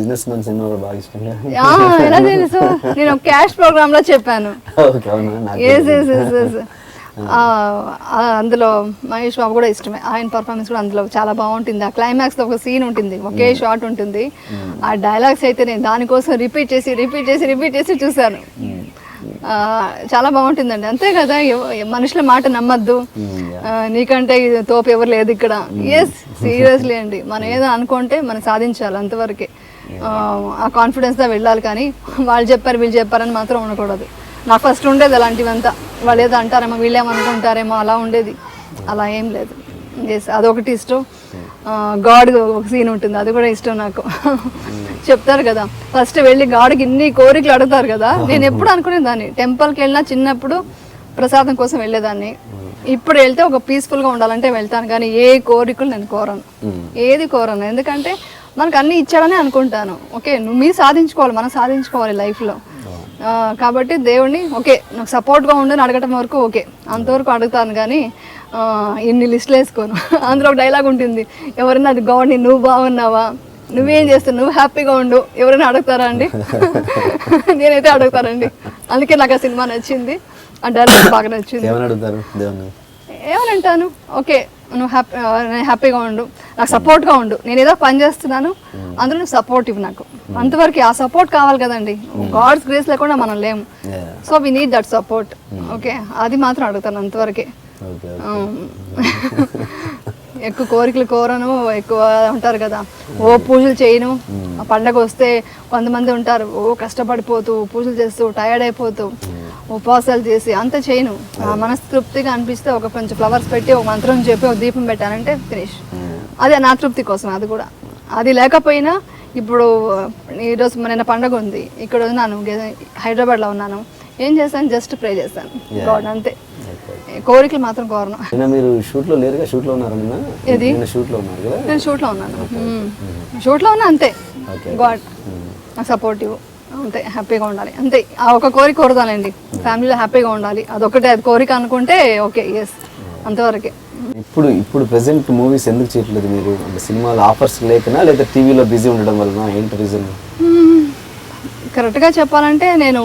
Business man cinema కూడా బాగా ఇష్టం కదా? ఎలా తెలుసు? నేను క్యాష్ ప్రోగ్రామ్ లో చెప్పాను. ఓకే, అవునా? నాకు ఎస్ ఎస్ ఎస్ ఎస్. అందులో మహేష్ బాబు కూడా ఇష్టమే. ఆయన పర్ఫార్మెన్స్ కూడా అందులో చాలా బాగుంటుంది. ఆ క్లైమాక్స్ లో ఒక సీన్ ఉంటుంది, ఒకే షాట్ ఉంటుంది. ఆ డైలాగ్స్ అయితే నేను దానికోసం రిపీట్ చేసి చూసాను. చాలా బాగుంటుందండి. అంతే కదా, మనుషుల మాట నమ్మద్దు, నీకంటే తోపు ఎవరు లేదు ఇక్కడ. ఎస్, సీరియస్లీ అండి. మనం ఏదో అనుకుంటే మనం సాధించాలి, అంతవరకే. ఆ కాన్ఫిడెన్స్తో వెళ్ళాలి, కానీ వాళ్ళు చెప్పారు వీళ్ళు చెప్పారని మాత్రం ఉండకూడదు. నాకు ఫస్ట్ ఉండేది అలాంటివంతా. వాళ్ళు ఏదో అంటారేమో, వీళ్ళేమనుకుంటారేమో, అలా ఉండేది. అలా ఏం లేదు. ఎస్, అదొకటి ఇష్టం. గాడ్ ఒక సీన్ ఉంటుంది, అది కూడా ఇష్టం నాకు. చెప్తారు కదా, ఫస్ట్ వెళ్ళి గాడ్కి ఇన్ని కోరికలు అడుగుతారు కదా. నేను ఎప్పుడు అనుకునేదాన్ని, టెంపుల్కి వెళ్ళినా చిన్నప్పుడు ప్రసాదం కోసం వెళ్ళేదాన్ని. ఇప్పుడు వెళ్తే ఒక పీస్ఫుల్గా ఉండాలంటే వెళ్తాను, కానీ ఏ కోరికలు నేను కోరను, ఏది కోరను. ఎందుకంటే మనకు అన్నీ ఇచ్చాడని అనుకుంటాను. ఓకే, మీరు సాధించుకోవాలి, మనం సాధించుకోవాలి లైఫ్లో. కాబట్టి దేవుడిని ఓకే నాకు సపోర్ట్గా ఉండని అడగటం వరకు ఓకే, అంతవరకు అడుగుతాను. కానీ ఇన్ని లిస్టులు వేసుకోను. అందులో ఒక డైలాగ్ ఉంటుంది, ఎవరైనా అది గాడ్ని నువ్వు బాగున్నావా, నువ్వేం చేస్తావు, నువ్వు హ్యాపీగా ఉండు, ఎవరైనా అడుగుతారా అండి? నేనైతే అడుగుతానండి. అందుకే నాకు ఆ సినిమా నచ్చింది, ఆ డైలాగ్ బాగా నచ్చింది. ఏమని అంటాను, ఓకే నువ్వు హ్యాపీగా ఉండు, నాకు సపోర్ట్గా ఉండు, నేను ఏదో పని చేస్తున్నాను, అందులో నువ్వు సపోర్ట్ ఇవ్వు నాకు, అంతవరకు. ఆ సపోర్ట్ కావాలి కదండి, గాడ్స్ గ్రేస్ లేకుండా మనం లేము. So we need that support. Okay, అది మాత్రం అడుగుతాను, అంతవరకే. ఎక్కువ కోరికలు కోరను. ఎక్కువ ఉంటారు కదా, ఓ పూజలు చేయను. ఆ పండగ వస్తే కొంతమంది ఉంటారు, ఓ కష్టపడిపోతూ పూజలు చేస్తూ టయర్డ్ అయిపోతూ ఉపవాసాలు చేసి అంత చేయను. మనస్తృప్తిగా అనిపిస్తే ఒక కొంచెం ఫ్లవర్స్ పెట్టి, ఒక మంత్రం చెప్పి, ఒక దీపం పెట్టానంటే ఫినిష్. అదే నా తృప్తి కోసం. అది కూడా అది లేకపోయినా, ఇప్పుడు ఈరోజు నిన్న పండగ ఉంది, ఇక్కడ ఉన్నాను, హైదరాబాద్లో ఉన్నాను, ఏం చేస్తాను, జస్ట్ ప్రే చేస్తాను గాడ్, అంతే. కోరికలు మాత్రం కోరను. మీరు షూట్లో లేరుగా? షూట్లో ఉన్నారా? ఏది? షూట్లో ఉన్నారు కదా? నేను షూట్లో ఉన్నాను, షూట్లో ఉన్నా, అంతే. గాడ్ నాకు సపోర్టివ్, అంతే. హ్యాపీగా ఉండాలి, అంతే. ఆ ఒక కోరిక కోరుతానండి, ఫ్యామిలీలో హ్యాపీగా ఉండాలి, అదొకటే. అది కోరిక అనుకుంటే ఓకే, ఎస్, అంతవరకే. ఇప్పుడు ప్రెసెంట్ మూవీస్ ఎందుకు చేయట్లేదు మీరు? అంటే సినిమాలో ఆఫర్స్ లేకనా, లేదా టీవీలో బిజీ ఉండడం వలన, ఏంటి రీజన్? కరెక్ట్గా చెప్పాలంటే నేను